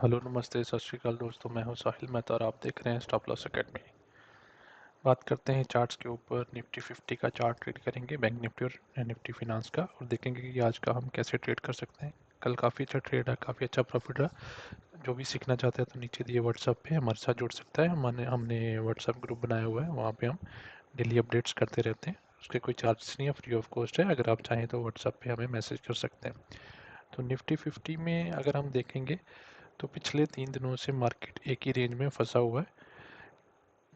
Hello नमस्ते सत श्री अकाल दोस्तों। मैं हूं साहिल मेहता और आप देख रहे हैं स्टॉप लॉस एकेडमी। बात करते हैं चार्ट्स के ऊपर। निफ्टी 50 का चार्ट ट्रेड करेंगे, बैंक निफ्टी और निफ्टी फिनांस का, और देखेंगे कि आज का हम कैसे ट्रेड कर सकते हैं। कल काफ़ी अच्छा ट्रेड है, काफ़ी अच्छा प्रॉफिट रहा। जो भी सीखना चाहते हैं तो नीचे दिए व्हाट्सएप पे हमारे साथ जुड़ सकता है। हमने व्हाट्सएप ग्रुप बनाया हुआ है, वहाँ पे हम डेली अपडेट्स करते रहते हैं। उसके कोई चार्जेस नहीं है, फ्री ऑफ कॉस्ट है। अगर आप चाहें तो व्हाट्सएप पे हमें मैसेज कर सकते हैं। तो निफ्टी 50 में अगर हम देखेंगे तो पिछले 3 दिनों से मार्केट एक ही रेंज में फंसा हुआ है।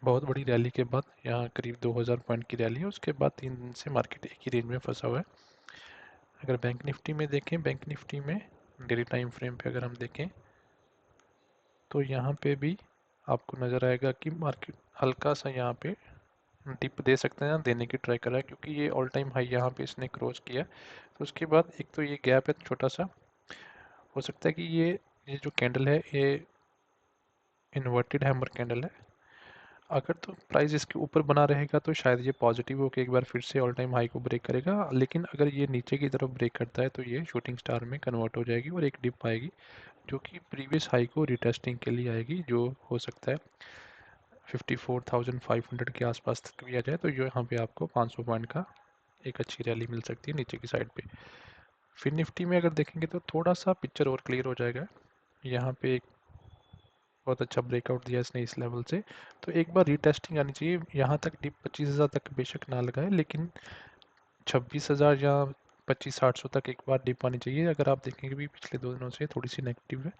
बहुत बड़ी रैली के बाद, यहाँ करीब 2000 पॉइंट की रैली है, उसके बाद 3 दिन से मार्केट एक ही रेंज में फंसा हुआ है। अगर बैंक निफ्टी में देखें, बैंक निफ्टी में डेली टाइम फ्रेम पे अगर हम देखें तो यहाँ पे भी आपको नज़र आएगा कि मार्केट हल्का सा यहाँ पे डिप दे सकते हैं, देने की ट्राई कर रहा है, क्योंकि ये ऑल टाइम हाई यहाँ पे इसने क्रॉस किया। तो उसके बाद एक तो ये गैप है छोटा सा, हो सकता है कि ये जो कैंडल है ये इन्वर्टेड हैमर कैंडल है। अगर तो प्राइस इसके ऊपर बना रहेगा तो शायद ये पॉजिटिव होकर एक बार फिर से ऑल टाइम हाई को ब्रेक करेगा, लेकिन अगर ये नीचे की तरफ ब्रेक करता है तो ये शूटिंग स्टार में कन्वर्ट हो जाएगी और एक डिप आएगी जो कि प्रीवियस हाई को रिटेस्टिंग के लिए आएगी, जो हो सकता है 54,500 के आसपास तक भी आ जाए। तो जो यहाँ पे आपको 500 पॉइंट का एक अच्छी रैली मिल सकती है नीचे की साइड पे। फिर निफ्टी में अगर देखेंगे तो थोड़ा सा पिक्चर और क्लियर हो जाएगा। यहाँ पे एक बहुत अच्छा ब्रेकआउट दिया इसने इस लेवल से, तो एक बार रीटेस्टिंग आनी चाहिए। यहाँ तक डिप 25,000 तक बेशक ना लगाए, लेकिन 26,000 या 25,800 तक एक बार डिप आनी चाहिए। अगर आप देखेंगे भी पिछले 2 दिनों से थोड़ी सी नेगेटिव है।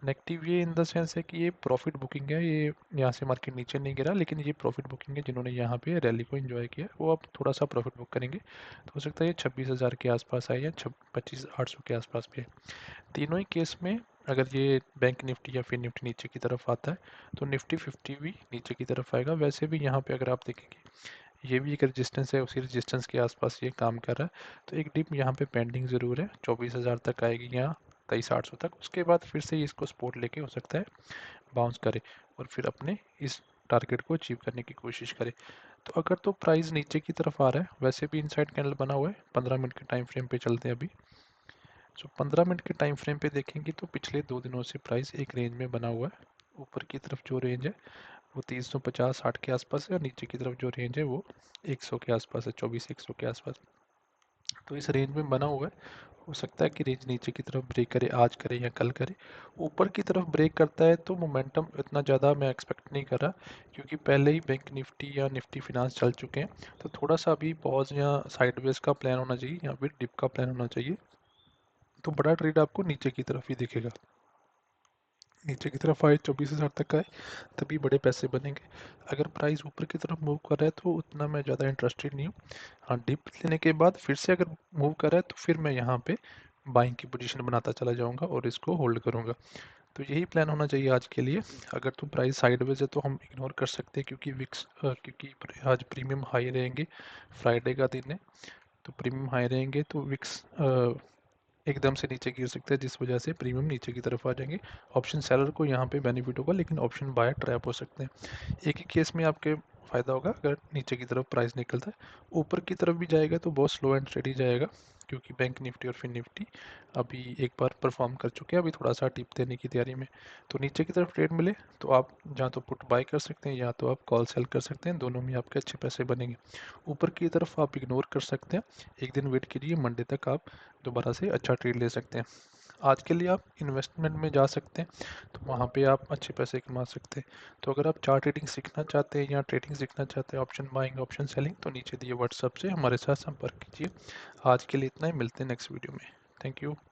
नेगेटिव ये इन द सेंस है कि ये प्रॉफिट बुकिंग है, ये यहाँ से मार्केट नीचे नहीं गिरा, लेकिन ये प्रॉफिट बुकिंग है। जिन्होंने यहाँ पे रैली को एंजॉय किया वो अब थोड़ा सा प्रॉफिट बुक करेंगे, तो हो सकता है ये 26,000 के आसपास आए या 25,800 के आसपास भी है। तीनों ही केस में अगर ये बैंक निफ्टी या फिर निफ्टी नीचे की तरफ आता है तो निफ्टी 50 भी नीचे की तरफ आएगा। वैसे भी यहाँ पे अगर आप देखेंगे ये भी एक रेजिस्टेंस है, उसी रेजिस्टेंस के आसपास ये काम कर रहा है। तो एक डिप यहाँ पे पेंडिंग ज़रूर है, 24,000 तक आएगी यहाँ, 23,800 तक। उसके बाद फिर से इसको सपोर्ट लेके हो सकता है बाउंस करे और फिर अपने इस टारगेट को अचीव करने की कोशिश करे। तो अगर तो प्राइस नीचे की तरफ आ रहा है, वैसे भी इनसाइड कैंडल बना हुआ है, 15 मिनट के टाइम फ्रेम पे चलते हैं अभी। सो 15 मिनट के टाइम फ्रेम पे देखेंगे तो पिछले 2 दिनों से प्राइस एक रेंज में बना हुआ है। ऊपर की तरफ जो रेंज है वो 350-60 के आसपास है, और नीचे की तरफ जो रेंज है वो 100 के आसपास है, 2400 के आसपास। तो इस रेंज में बना हुआ है। हो सकता है कि रेंज नीचे की तरफ ब्रेक करे, आज करे या कल करे। ऊपर की तरफ ब्रेक करता है तो मोमेंटम इतना ज़्यादा मैं एक्सपेक्ट नहीं कर रहा, क्योंकि पहले ही बैंक निफ्टी या निफ्टी फिनांस चल चुके हैं। तो थोड़ा सा अभी पॉज या साइडवेज का प्लान होना चाहिए या फिर डिप का प्लान होना चाहिए। तो बड़ा ट्रेड आपको नीचे की तरफ ही दिखेगा। नीचे की तरफ आए 24,000 तक आए तभी बड़े पैसे बनेंगे। अगर प्राइस ऊपर की तरफ मूव कर रहा है तो उतना मैं ज़्यादा इंटरेस्टेड नहीं हूँ। हाँ, डिप लेने के बाद फिर से अगर मूव कर रहा है तो फिर मैं यहाँ पे बाइंग की पोजीशन बनाता चला जाऊँगा और इसको होल्ड करूँगा। तो यही प्लान होना चाहिए आज के लिए। अगर तो प्राइस साइडवेज है तो हम इग्नोर कर सकते हैं, क्योंकि क्योंकि आज प्रीमियम हाई रहेंगे, फ्राइडे का दिन है। तो प्रीमियम हाई रहेंगे तो विक्स एकदम से नीचे गिर सकता है, जिस वजह से प्रीमियम नीचे की तरफ आ जाएंगे। ऑप्शन सेलर को यहाँ पे बेनिफिट होगा, लेकिन ऑप्शन बायर ट्रैप हो सकते हैं। एक ही केस में आपके फ़ायदा होगा अगर नीचे की तरफ प्राइस निकलता है। ऊपर की तरफ भी जाएगा तो बहुत स्लो एंड स्टेडी जाएगा, क्योंकि बैंक निफ्टी और फिर निफ्टी अभी एक बार परफॉर्म कर चुके हैं, अभी थोड़ा सा टिप देने की तैयारी में। तो नीचे की तरफ ट्रेड मिले तो आप जहाँ तो पुट बाय कर सकते हैं या तो आप कॉल सेल कर सकते हैं, दोनों में आपके अच्छे पैसे बनेंगे। ऊपर की तरफ आप इग्नोर कर सकते हैं, एक दिन वेट कीजिए, मंडे तक आप दोबारा से अच्छा ट्रेड ले सकते हैं। आज के लिए आप इन्वेस्टमेंट में जा सकते हैं, तो वहाँ पे आप अच्छे पैसे कमा सकते हैं। तो अगर आप चार्ट ट्रेडिंग सीखना चाहते हैं या ट्रेडिंग सीखना चाहते हैं, ऑप्शन बाइंग ऑप्शन सेलिंग, तो नीचे दिए व्हाट्सएप से हमारे साथ संपर्क कीजिए। आज के लिए इतना ही, मिलते हैं नेक्स्ट वीडियो में। Thank you.